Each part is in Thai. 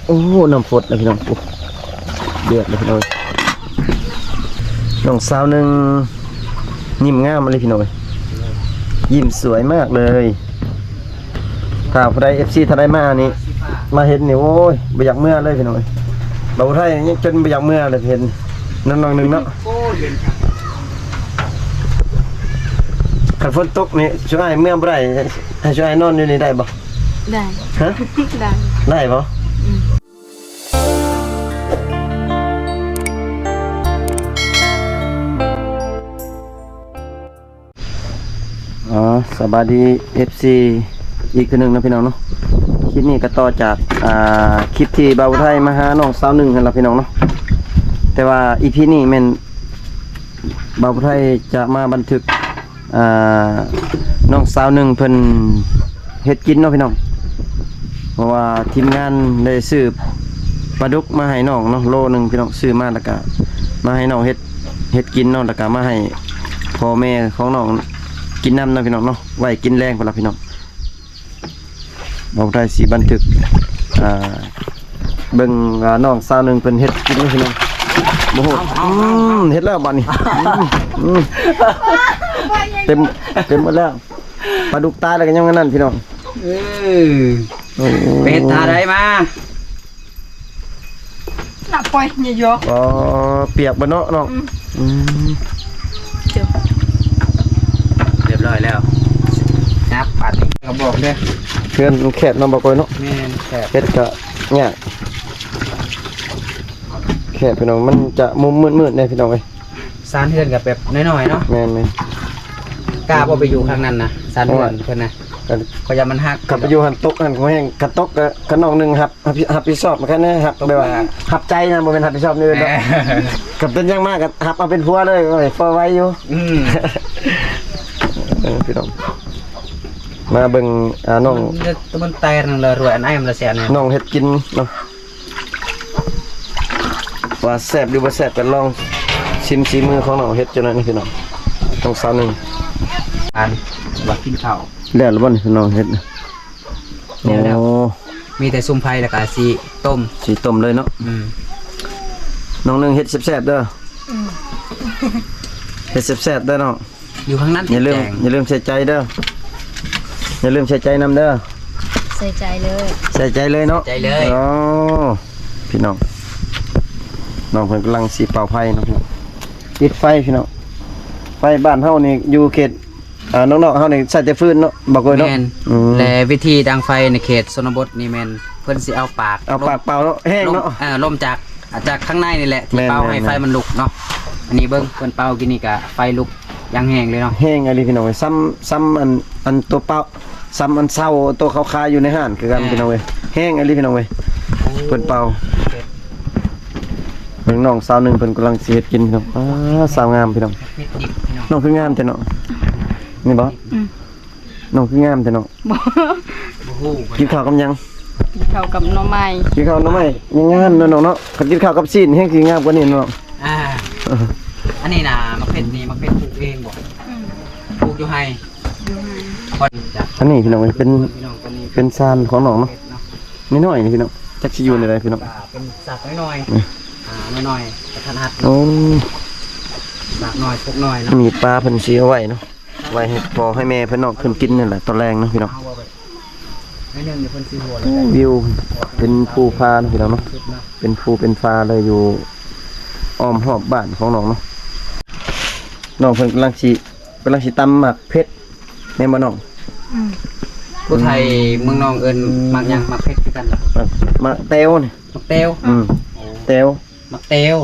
โอ้น้ำฝดนะพี่น้องเดือดเลยพี่น้องน้องสาวหนึ่งยิ้มงามมาเลยพี่น้องยิ้มสวยมากเลยถ้าใครFCถ้าได้มานี่มาเห็นนี่โอ้ยบ่อยากเมื่อเลยพี่น้องเราไทยจนบ่อยากเมื่อเลยเห็นน้องหนึ่งเนาะขันฝนตกนี่ช่วยเมื่อบ่ได้ให้ช่วยนอนอยู่นี่ได้บ่ได้ฮะได้บ่สวัสดี FC อีกคนหนึ่งนะพี่น้องเนาะคลิปนี้ก็ต่อจากคลิปที่เบาไทยมาหาน้องสาวหนึ่งกันละพี่น้องเนาะแต่ว่าอีพีนี้แม่นเบาไทยจะมาบันทึกน้องสาวหนึ่งเพิ่นเฮ็ดกินเนาะพี่น้องเพราะว่าทีมงานได้ซื้อปลาดุกมาให้น้องเนาะโลนึงพี่น้องซื้อมาแล้วก็มาให้น้องเฮ็ดกินเนาะแล้วก็มาให้พ่อแม่ของน้องกินน้ำนะพี่น้องเนาะไว้กินแรงพอละพี่น้องเราได้สีบันทึกเบิ่งน้องสาวหนึ่งเป็นเฮ็ดกินนะพี่น้องโอ้โหเฮ็ดแล้วบ้านนี้เต็มหมดแล้วปลาดุกตายแล้วกันยังงั้นพี่น้องเป็ดทาได้มาหนักไปเยอะอ๋อเปียกบ่เนาะน้องเรียบร้อยแล้วนับปัดนี้ก็บอกด้วยเพื่อนแคบน้องบอกเลยเนาะแม่นแคบเฮ็ดก็เนี่ยแคบพี่น้องมันจะมุมมืดๆเนี่ยพี่น้องเอ้ยซานเฮือนกับแบบน้อยๆเนาะแม่นกล้าบ่ไปอยู่ข้างนั้นนะซานเฮือนเพิ่นนะก็อย่ามันฮักกลับไปอยู่หันตกหันก็แห้งกระตกกระนองนึงรับผิดชอบแค่นี้ครับแบบว่าหับใจนะบ่เป็นรับผิดชอบนี่เนาะกับเป็นยังมากก็หับเอาเป็นผัวเลยก็พอไว้อยู่พี่น้องมาเบิ่งน้องมันแตนเลยรวยอันไอ้มันละแสนเนี่ยน้องเฮ็ดกินเนาะว่าแซ่บหรือบ่แซ่บก็ลองชิมสีมือของน้องเฮ็ดจังนั้นนี่พี่น้องต้องสาวนึงว่ากินข้าวแล้วหรือบ่นี่พี่น้องเฮ็ดโอ้มีแต่ซุ่มไผ่แล้วก็สีต้มเลยเนาะน้องนึงเฮ็ดแซ่บๆเด้อเฮ็ดแซ่บๆเด้อน้องอยู่ข้างนั้นอย่าลืมใส่ใจเด้ออย่าลืมใส่ใจนำเด้อใส่ใจเลยเนาะใจเลยอ๋อพี่น้องเพิ่นกำลังสีเป่าไฟเนาะพี่น้องติดไฟพี่น้องไฟบ้านเฮานี่อยู่เขตน้องๆเฮานี่ใส่แต่ฟืนเนาะบอกเลยเนาะและวิธีดังไฟในเขตชนบทนี่แม่นเพิ่นสิเอาปากเป่าเนาะแห้งเนาะลมจากข้างในนี่แหละที่เป่าให้ไฟมันลุกเนาะอันนี้เบิ่งเพิ่นเป่ากินนี่ก็ไฟลุกยังแห้งเลยเนาะแห้งอะไรพี่น้องซ้ำอันตัวเป่าซ้ำอันเศร้าตัวขาวๆอยู่ในห้านคือกันพี่น้องเว้ยแห้งอะไรพี่น้องเว้ยเพิ่นเป่าเพิ่นน้องสาวนึงเพิ่นกำลังสิเฮ็ดกินพี่น้องสาวงามพี่น้องน้องคืองามแต่เนาะนี่บ่น้องคืองามแต่เนาะกินข้าวกับยังกินข้าวกับหน่อไม้ยังงามเนาะน้องเนาะกินข้าวกับซีนแห้งสิงามกว่านี้เนาะอันนี้น่ะมักเผ็ดนี่มักเผ็ดปลูกเองบ่ปลูกอยู่ให้คนจ้ะอันนี้พี่น้องเป็นซานของน้องเนาะนิดหน่อยนี่พี่น้องจักสิอยู่ในใดพี่น้องเป็นสักน้อยน้อยกระทันหัดโอ้สักน้อยพวกน้อยเนาะมีปลาเพิ่นสิเอาไว้เนาะไว้ให้พ่อให้แม่เพิ่นน้องเพิ่นกินนั่นแหละตอนแรงเนาะพี่น้องวิวเป็นภูพาพี่น้องเนาะเป็นภูเป็นฟ้าเลยอยู่อ้อมรอบบ้านของน้องเนาะน้องเพิ่นกำลังสิตำหมักเพชรแม่บ่น้องผู้ไทยเมืองน้องเอิ้นมักหยังมักเพชรคือกันเหรอมักเตวนี่มักเตวเตวมักเตว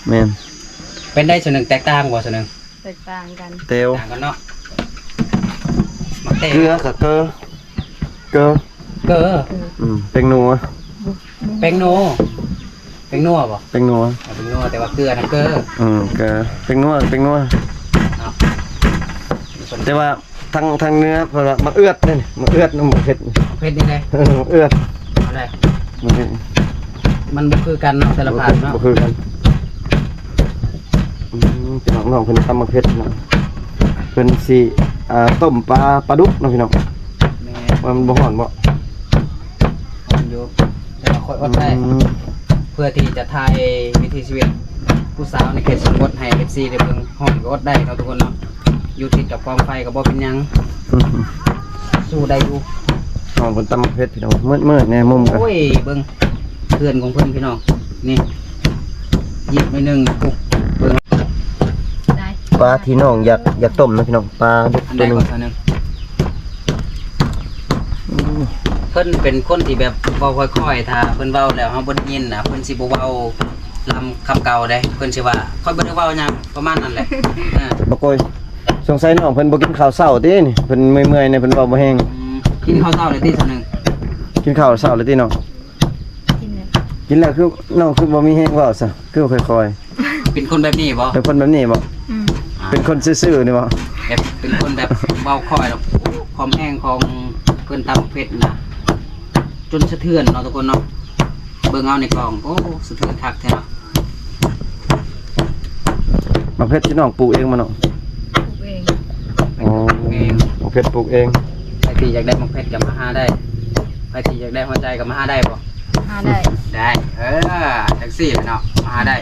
แม่นเป็นได้ส่วนหนึ่งแตกต่างกว่าส่วนหนึ่งแตกต่างกันเตวต่างกันเนาะมักเตวเกลือกับเกลือเป็นนัวบ่เป็นนัวแต่ว่าเกลือนะเกลือเกลือเป็นนัวแต่ว่าทางเนื้อเพราะว่ามันเอื้อดนี่มันเอื้อดน้ำมันเผ็ดนี่ไงเอื้อดอะไรมันบ่คือกันเนาะแต่ละภาคเนาะบ่คือกันพี่น้องเพิ่นตำมันเผ็ดเนาะเพิ่นสิต้มปลาดุกเนาะพี่น้องมันบ่ฮ้อนบ่อยู่แต่ว่า คอยอดได้เพื่อที่จะทายวิถีชีวิตผู้สาวในเขตชนบทให้ FC ได้เบิ่งห้องก็อดได้เนาะทุกคนเนาะอยู่ติดกับกองไฟก็บ่เป็นหยังสู้ได้อยู่ ห้องเพิ่นตำเพชรพี่น้องมืดๆแน่มุมกัน โอ้ยเบิ่งเพื่อนของเพิ่นพี่น้องนี่หยิบไปหนึ่งปุ๊บเบิ่ง ได้ ปลาที่น้องอยากต้มนะพี่น้องปลาดุก อัน ตั ใด วหนึง ก็เท่านึงเพิ่นเป็นคนที่แบบเว้าค่อยๆถ้าเพิ่นเว้าแล้วเฮาบ่ได้ยินน่ะเพิ่นสิบ่เว้าลำคำเก่าได้เพิ่นสิว่าค่อยบ่ได้เว้าหยังประมาณนั้นแหละบ่โกยสงสัยน้องเพิ่นบ่กินข้าวเช้าตินี่เพิ่นเมื่อยๆเนี่ยเพิ่นเว้าบ่แห้ง กินข้าวเช้าเลยที่เท่านึง กินข้าวเช้าเลยติน้อง กินเลย กินแล้วคือน้องคือบ่มีแห้งเว้าซะคือค่อย เป็นคนแบบนี้บ่ ๆเป็นคนแบบนี้บ่ อืม เป็นคนซื่อๆนี่บ่ แบบเป็นคนแบบเว้าค่อยแล้วความแห้งของเพิ่นตำเพชรน่ะจนสะเทือนเนาะทุกคนเนาะเบิ่งเอาในกล่องโอ้สะเทือนคักแท้เนาะ มะเพชรที่น้องปลูกเองมาเนาะ ปลูกเอง อ๋อมะเพชรปลูกเอง ใครที่อยากได้มังเพชรกับมาหาได้ใครที่อยากได้หัวใจกับมาหาได้บ่ หาได้ ได้แท็กซี่เนาะมาหาได้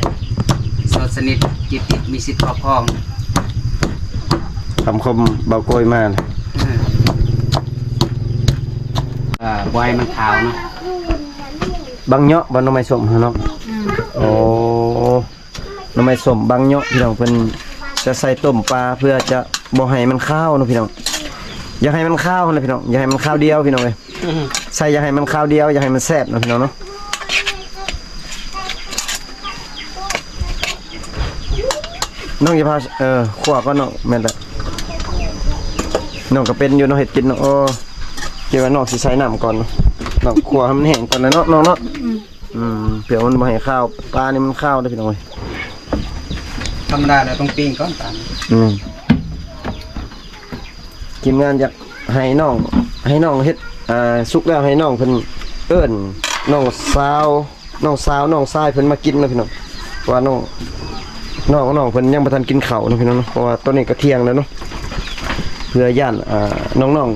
โสดสนิทจิตติดมีสิทธิ์ครอบครอง คำคมเบาโกยมาเลย บอยมันขาวเนาะ บางเนาะบางหน่อไม้ส้มฮะเนาะ อืม โอ้หน่อไม้ส้มบางเนาะพี่น้องเพิ่นจะใส่ต้มปลาเพื่อจะบ่ให้มันข้าวเนาะพี่น้องอยากให้มันข้าวนะพี่น้องอยากให้มันข้าวเดียวพี่น้องเอ้ยใส่อยากให้มันข้าวเดียวอยากให้มันแซ่บเนาะพี่น้องเนาะน้องอย่าพาขัวก็น้องแม่นแหละน้องก็เป็นอยู่เนาะเฮ็ดกินเนาะโอ้เกี่ยวกับน้องสิใส่น้ำก่อนเนาะน้องขัวให้มันแห้งก่อนเลยเนาะน้องเนาะ เผื่อมันบ่ให้ข้าวปลานี่มันข้าวได้พี่น้องเอ้ย ธรรมดาเราต้องปิ้งก่อนตาม ทีมงานอยากให้น้องเฮ็ดสุกแล้วให้น้องเพิ่นเอิ้นน้องสาวน้องชายเพิ่นมากินเนาะพี่น้องเพราะว่าน้องเพิ่นยังบ่ทันกินข้าวเนาะพี่น้องเนาะเพราะว่าตอนนี้ก็เที่ยงแล้วเนาะเพื่อย่านน้อง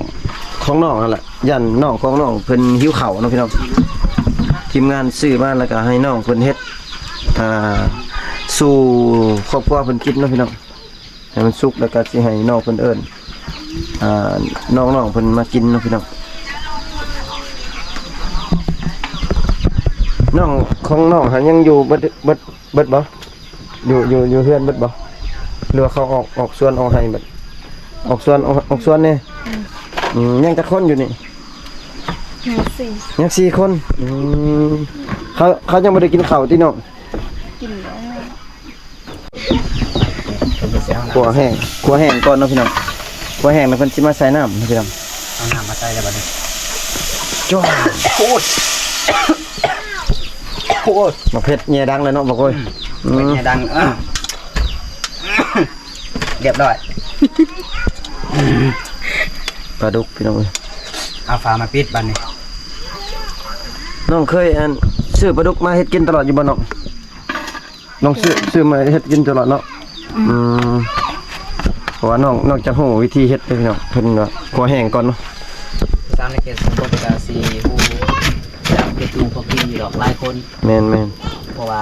ของน้องนั่นแหละย่านน้องของน้องเพิ่นหิวข้าวเนาะพี่น้องทีมงานซื้อมาแล้วก็ให้น้องเพิ่นเฮ็ดสู่ครอบครัวเพิ่นกินเนาะพี่น้องให้มันสุกแล้วก็สิให้น้องเพิ่นเอิ้นน้องเพิ่นมากินเนาะพี่น้องน้องของน้องหายังอยู่เบิดบ่อยู่เฮือนเบิดบ่หรือว่าเขาออกสวนออกให้เบิดออกสวนนี่ยังจักคนอยู่นี่ ยัง4 คนเขายังไม่ได้กินข้าวที่น้อง กินแล้ว ขัวแห้งก่อนเนาะพี่น้องขัวแห้งแล้วเพิ่นสิมาใส่น้ำเนาะพี่น้อง เอาน้ำมาใส่แล้วบัดนี้ จ้า โคตร มาเผ็ดแย่ดังเลยเนาะบ่โกย เป็นไงดังเรียบร้อย ปลาดุกพี่น้องเอ้ย เอาฝามาปิดบัดนี้ น้องเคยซื้อปลาดุกมาเฮ็ดกินตลอดอยู่บ่น้องน้องซื้อมาเฮ็ดกินตลอดเนาะเพราะว่าน้องจะฮู้วิธีเฮ็ดเด้อพี่น้องเพิ่นว่าขัวแห้งก่อนเนาะ ตามในเขตสมบูรณ์กาซีฮูจักเก็บลุงพวกกินอยู่ดอกหลายคน แม่น เพราะว่า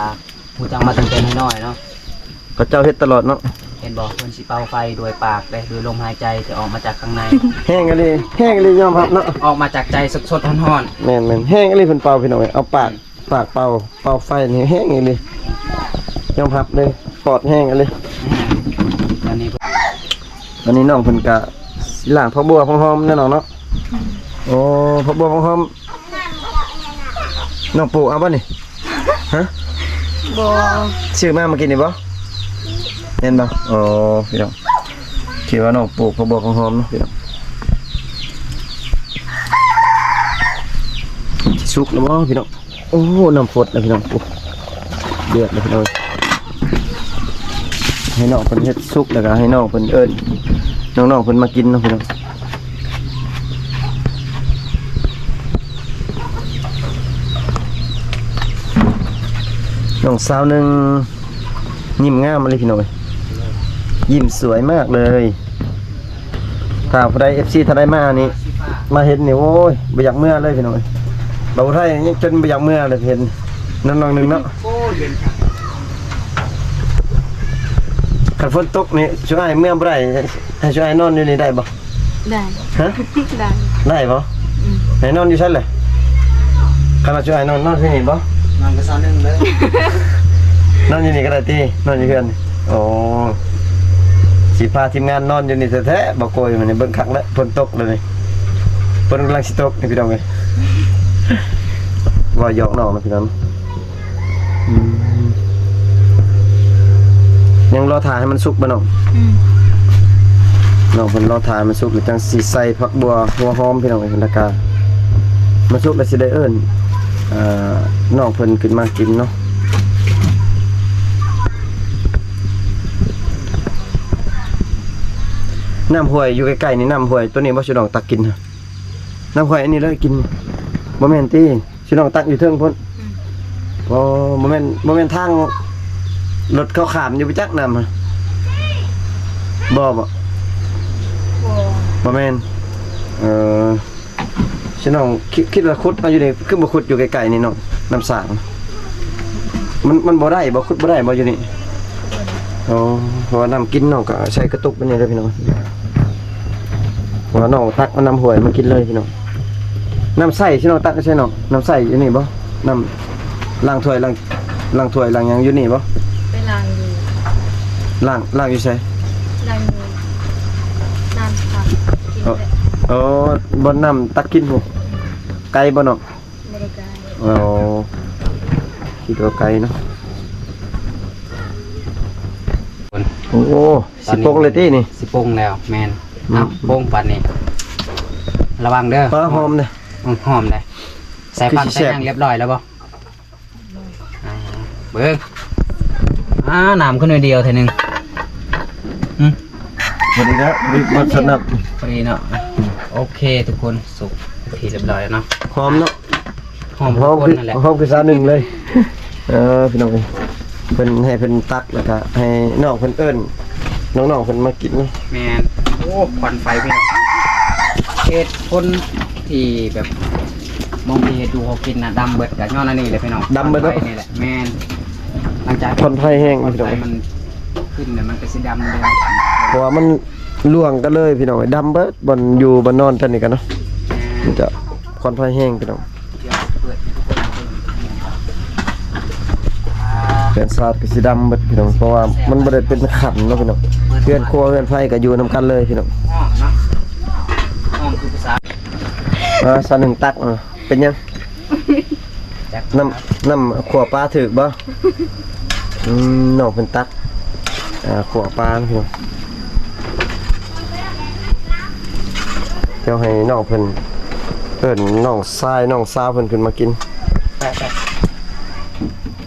ฮูจังมาตั้งแต่น้อยๆเนาะ ก็เจ้าเฮ็ดตลอดเนาะ เห็นบอกเพิ่นสิเป่าไฟด้วยปากได้ด้วยลมหายใจจะออกมาจากข้างใน แห้งอีหลียอมรับเนาะ ออกมาจากใจสดๆร้อน แม่นแห้งอีหลีเพิ่นเป่าพี่น้องเอ้ยเอาปากเป่าไฟนี่แห้งอีหลียอมรับเลยปอดแห้งอีหลี ๆอันนี้ อันนี้น้องเพิ่นก็สิล้างผักบัวหอมๆแน่นอนเนาะโอ้ผักบัวหอมน้องปลูกเอาบ่นี่ฮะ บ่ ซื้อมากินนี่บ่เห็นบ่อ๋อพี่น้องคิดว่าน้องปลูกผักบัวหอมๆเนาะพี่น้องสุกแล้วบ่พี่น้องโอ้น้ำฝดแล้วพี่น้องโอ้เดือดแล้วพี่น้องให้น้องเพิ่นเฮ็ดสุกแล้วก็ให้น้องเพิ่นเอิ้นน้องๆเพิ่นมากินเนาะพี่น้องน้องสาวหนึงยิ้มงามมาเลยพี่น้องยิ้มสวยมากเลยถ้าผู้ใด FC ถ้าได้มานี่มาเห็นนี่โอ้ยบ่อยากเมื่อเลยพี่น้อง บ่าวไทยยังจนบ่อยากเมื่อเลยเห็นน้องๆนึงเนาะ โอ้เย็นครับ คันฝนตกนี่ช่วยเมื่อบ่ได้ให้ช่วยนอนอยู่นี่ได้บ่ ได้ ฮะ ได้ ได้บ่ให้นอนอยู่ซั่นเลยคันว่าช่วยนอนที่นี่บ่ นอนกับซาวนึงเลย นอนอยู่นี่ก็ได้ตินอนอยู่เฮือนนี่โอ้สิพาทีมงานนอนอยู่นี่แท้ๆบ่โกยมันนี่เบิ่งคักแล้วฝนตกเลยนี่ฝนกำลังสิตกนี่พี่น้องเอ้ยว่าหยอกน้องนะพี่น้องยังรอถ่ายให้มันสุกบ่น้องน้องเพิ่นรอถ่ายมันสุกหรือจังสิใส่ผักบัวหัวหอมพี่น้องเอ้ยราคามันสุกแล้วสิได้เอิ้นน้องเพิ่นขึ้นมากินเนาะน้ำห้วยอยู่ใกล้ๆนี่น้ำห้วยตัวนี้บ่สิน้องตักกินฮะน้ำห้วยอันนี้เลยกินบ่แม่นติสิน้องตักอยู่เทิงพุ่นบ่แม่นทางรถเขาข้ามอยู่ไปจักน้ำฮะบ่ บ่ บ่แม่นสิน้องคิดว่าขุดเอาอยู่นี่คือบ่ขุดอยู่ใกล้ๆนี่น้องน้ำสางมันบ่ได้บ่ขุดบ่ได้บ่อยู่นี่อ๋อเพราะว่าน้ำกินน้องก็ใช้กระตุกไปนี่เด้อพี่น้องเพราะว่าน้องตักเอาน้ำห้วยมากินเลยพี่น้องน้ำใส่สิน้องตักใช่น้องน้ำใส่อยู่นี่บ่น้ำล้างถ้วยล้างหยังอยู่นี่บ่ ไปล้างอยู่ ล้างอยู่ไส ล้างอยู่น้ำค่ะกินได้ อ๋อบนน้ำตักกินหูไก่บ่เนาะ บ่ได้ไกล อ๋อคิดว่าไก่เนาะโอ้สิปงเลยตินี่ สิปรุงแล้วแมนเอาปรุงปันนี่ระวังเด้อ ปลาหอมเด้ หอมเลยใส่ผัก คือสิ ใส่ แซ่บ หยังเรียบร้อยแล้วบ่เบิ่งน้ำขึ้นหน่อยเดียวเท่านึง สวัสดีครับมาสนับ พอดีเนาะโอเคทุกคนสุกทีเรียบร้อยแล้วเนาะ หอมเนาะ หอม หอ ทุ ม กคน คือ นั่นแหละ หอมคือสาหนึ่งเลยพี่น้องเพิ่นให้เพิ่นตักแล้วก็ให้น้องเพิ่นเอิ้นน้องๆเพิ่นมากินเนาะ แมนโอ้ควันไฟพี่น้องเฮ็ดคนที่แบบมองที่เฮ็ดดูเขากินน่ะดำเบิดกับย้อนอันนี้เลยพี่น้อง ดำเบิด ควั เนาะ นไฟนี่แหละแมนหลังจาก ควันไฟแห้ง ควัน พี่น้ ไฟ อง มันขึ้นเนี่ยมันก็สิดำเลย เพราะว่ามันล่วงกันเลยพี่น้องดำเบิดบ่อยู่บ่นอนท่านนี่กันเนาะมันจะควันไฟแห้งพี่น้อง เดี๋ยวเปิดให้ทุกคนเบิ่ง เรือนซาดก็สิดำเบิดพี่น้องเพราะว่ามันบ่ได้เป็นขันเนาะพี่น้องเรือนครัวเรือนไฟก็อยู่นํกันเลยพี่น้อง ห้องเนาะห้องคือภาษา ซาหนึ่งตักเป็นยัง จาก น้ำขัวปลาถึกบ่น้องเป็นตักขัวปลาพี่น้องเดี๋ยวให้น้องเพิ่นเอิ้นน้องทรายน้องสาวเพิ่นขึ้นมากิน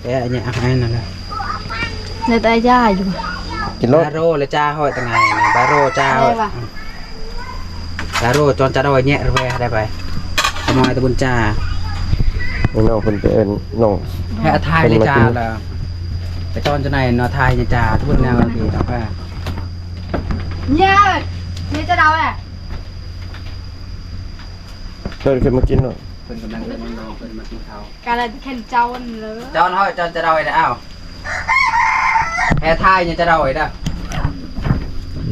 ไปอันนี้อาหารนั่นแหละ ในตาย่าอยู่ กินรส บาโรเลยจ้าห้อยตั้งไงนะบาโรจ้า ได้ปะ บาโรจอนจะได้แยะระเวได้ไปขโมยตะบุญจ้า ให้น้องเพิ่นไปเอิ้นน้อง ให้อาทายเลยจ้าแล้วไปจอนจะไหนนอทายเนี่ยจ้าทุกคนแนวดีต่อไป เนี่ยนี่จะเดาแหละ เพิ่นขึ้นมากินเนาะ เพิ่นกำลังเล่นน้องเพิ่นมากินข้าว การละแค่เจ้าอันเลย จอนห้อยจอนจะได้ได้อ้าวแพ้ทายเนี่ยจะได้ได้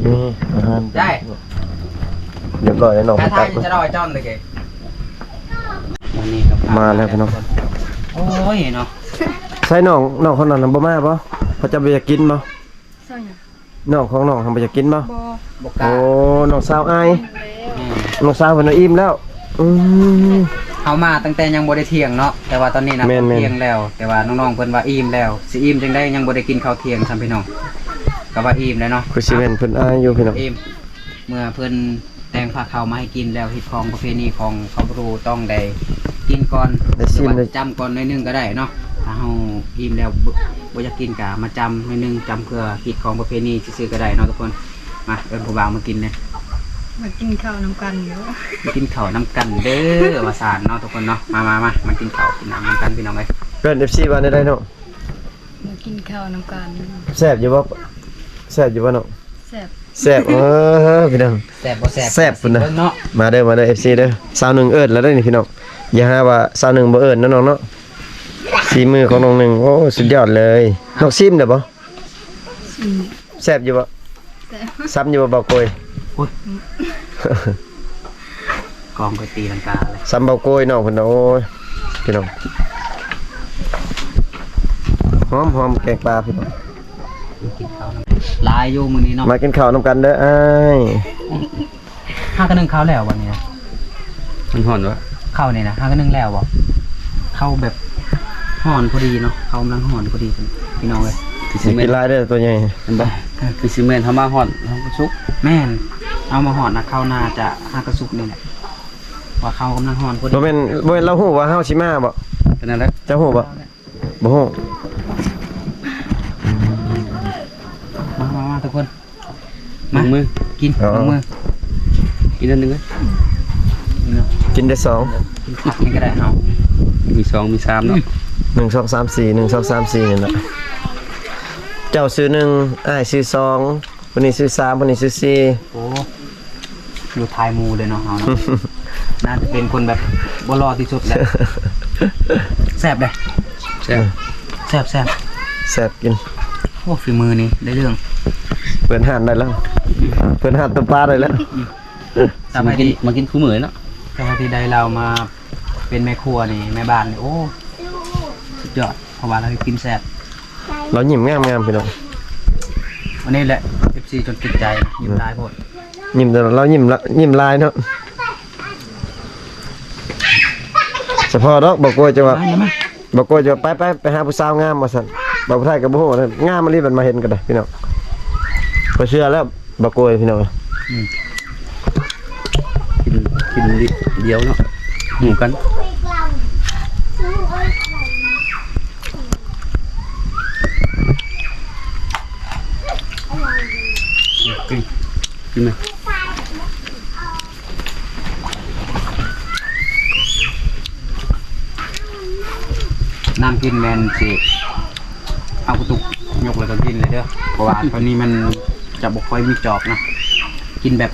นี่อาหาร ได้ เรียบร้อยแล้วน้อง แพ้ เพิ่น ทา ตั ย ก เนี่ยจะได้จอนเลยแกวันนี้กับ มาแล้วพี่น้อง โอ้ยเนาะ ใส่น้องคนนั้นน่ะบ่มาบ่เขาจะไปอยากกินบ่ ใช่ยัง น้องของน้องทำไปอยากกินบ่ บอบ กกา โอ้น้องสาวอาย อืม น้องสาวเพิ่นเอาอิ่มแล้วเอามาตั้งแต่ยังบ่ได้เที่ยงเนาะแต่ว่าตอนนี้นะ แม่นๆ เที่ยงแล้ว แต่ว่าน้องๆเพิ่นว่าอิ่มแล้วสิอิ่มจังได้ยังบ่ได้กินข้าวเที่ยงซ้ำพี่น้องก็ว่าอิ่มแล้วเนาะ คือสิเว้นเพิ่นอายอยู่พี่น้อง อิ่มเมื่อเพิ่นแต่งผ้าขาวมาให้กินแล้วฮิตของประเพณีของเขาบรูต้องได้กินก่อน ได้ชิม หรือ ได้ ว่าจำก่อนหน่อยหนึงก็ได้เนาะถ้าเฮาอิ่มแล้วบ่อยากกินก็มาจำหน่อยหนึงจำเพื่อฮิตของประเพณีซื่อๆก็ได้เนาะทุกคนมาเอิ้นผู้บ่าวมากินเลย มากินข้าวน้ำกันอยู่ มากินข้าวน้ำกันเด้อว่าสารเนาะทุกคนเนาะมากินข้าวกินน้ำกันพี่น้องเอ้ย เพิ่น FC ว่าได้เนาะ มากินข้าวน้ำกัน แซ่บอยู่บ่แซ่บอยู่บ่เนาะ แซ่บ แซ่บพี่น้อง แซ่บบ่แซ่บ แซ่บพุ่นนะ เบิ่งเนาะ มาเด้อ FC เด้อสาวหนึ่งเอิ้นแล้วเด้อนี่พี่น้อง อย่าหาว่าสาวหนึ่งบ่เอิ้นเนาะน้องเนาะสีมือของน้องหนึ่งโอ้สุดยอดเลยน้องซิมเด้อบ่แซ่บอยู่บ่ซ้ำอยู่บ่เบาโกย กองก็ตีลังกาเลย ซ้ำเบาโกยน้องเพิ่นโอ้ยพี่น้องหอมแกงปลาพี่น้อง กินข้าวลายอยู่มื้อนี้เนาะ มากินข้าวนำกันเด้ออ้าย ห้ากันนึงข้าวแล้ววันนี้ มันห่อนวะ ข้าวนี่นะห้ากันนึงแล้วบ่ข้าวแบบห่อนพอดีเนาะข้าวกำลังห่อนพอดีพี่น้องเลย คือ สิ ซีเม กิ น นหลายเด้อตัวใหญ่ เห็นปะคือซีเมนทำมาห่อนทำกระซุก แม่นเอามาห่อนนะข้าวนาจะห้ากระสุกนี่แหละว่าข้าวกำลังห่อนพอดี บ่แม่นเราฮู้ว่าเฮาสิมาบ่ เป็นนั่นแหละ เจ้าฮู้บ่บ่ฮู้ มาทุกคน มือมือ กินลงมือ กินอันหนึงเลย นี่เนาะ กินได้2 กินผักนี่ก็ได้เอา มีสองมีสามเนาะ 1 2 3 4 1 2 3 4นี่แหละเจ้าซื้อ1อ้ายซื้อ2คนนี้ซื้อ3คนนี้ซื้อ4 โอ้อยู่ทายมูเลยเนาะเอาเนาะ น่าจะเป็นคนแบบบ่รอที่สุดแหละแซ่บเลย ใช่ แซ่บ แซ่บกิน โอ้ฝีมือนี่ได้เรื่อง เปิดห้านได้แล้วเปิดห้านตัวปลาได้แล้ว สมัยที่ มากินคู่มือเนาะ สมัยที่ใดเรามาเป็นแม่ครัวนี่แม่บ้านนี่โอ้สุดยอดเพราะว่าเรากินแซ่บ เรายิ้มงามๆพี่น้อง วันนี้แหละ FC จนติดใจยิ้มได้หมด ยิ้มแต่เรายิ้มลายเนาะเฉพาะดอกบอกกล้วยจะว่า ได้ไหม บอกกล้วยจะว่าไปหาผู้สาวงามมาสั่นบอกผู้ไทยกับบ่ฮู้นะงามมารีบมันมาเห็นกันได้พี่น้องบ่เชื่อแล้วบอกกล้วยพี่น้อง กินเดียวเนาะหมูกัน กินไหม น้ำกินแมนสิเอากระตุกยกแล้วก็กินเลยเด้อเพราะว่าตอนนี้มันจะบ่ค่อยมีจอกเนาะกินแบบ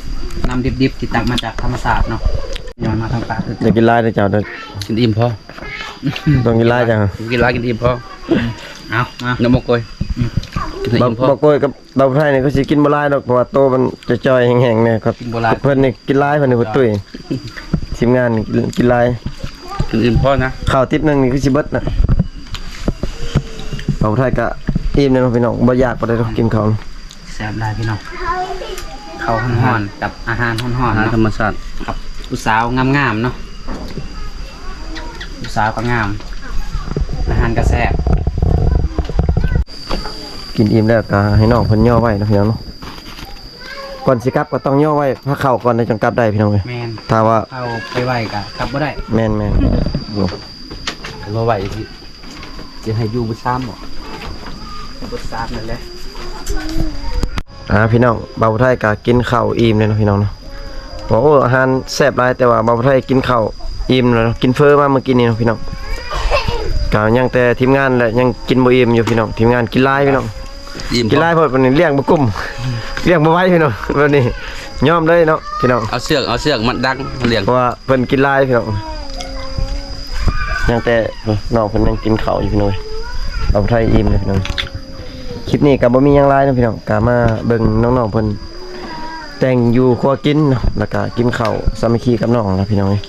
น้ำดิบๆที่ตักมาจากธรรมศาสตร์เนาะย้อนมาทางปากคือ อยากกินลายเด้อเจ้าเด้อ กินอิ่มพอ ต้องกินลายจัง กินร้ายกินอิ่มพอ เอามา น้ำมกกอยกินให้ บอก อิ่มพอ บอกกล้วยกับเราผู้ไทยนี่ก็สิกินบ่หลายดอกเพราะว่าโตมันจะจ่อยแห้งๆเนี่ยครับ กินโบราณ เพิ่นนี่กินลายเพิ่นนี่บ่ตุ้ยทีมงานนี่กินลาย กินอิ่มพอนะ ข้าวติ๊บหนึงนี่คือสิเบิดน่ะเราผู้ไทยก็อิ่มแน่เนาะพี่น้องบ่อยากบ่ได้ดอกกินข้าว แซ่บได้พี่น้องข้าวห่อนๆกับอาหารห่อน อา ๆ หารธร เนาะ รมชาติ กับผู้สาวงามๆเนาะผู้สาวก็งามอาหารก็แซ่บ กินอิ่มแล้วก็ให้น้องเพิ่นย่อไว้นะพี่น้องเนาะก่อนสิกลับก็ต้องย่อไว้พาเข้าก่อนในจังกลับได้พี่น้องเอ้ย แมน ถ้าว่า เข้าไปไหวกะกลับบ่ได้ แม่นๆอยู่ มาไหวที่จะให้อยู่บุซ้ำบ่ บทสาบนั่นแหละ พี่น้องบ่าวไทยก็กินข้าวอิ่มเลยเนาะพี่น้องเนาะบอกโอ้อาหารแซ่บหลายแต่ว่าบ่าวไทยกินข้าวอิ่มแล้วเนาะกินเฟอมาเมื่อกี้นี่เนาะพี่น้องก็ยังแต่ทีมงานแหละยังกินบ่อิ่มอยู่พี่น้องทีมงานกินหลายพี่น้อง อิ่ม กินหลายเพราะวันนี้เลี้ยงบ่กุ้มเลี้ยงบ่ไหวพี่น้องวันนี้ยอมเลยเนาะพี่น้อง เอาเสือกมัดดังเลี้ยง เพราะว่าเพิ่นกินหลายพี่น้องยังแต่น้องเพิ่นยังกินข้าวอยู่พี่น้องบ่าวไทยอิ่มเลยพี่น้องคลิปนี้ก็บ่มีหยังหลายเนาะพี่น้องก็มาเบิ่งน้องๆเพิ่นแต่งอยู่ครัวกินเนาะแล้วก็กินข้าวสามัคคีกับน้องนะพี่น้องเอ้ย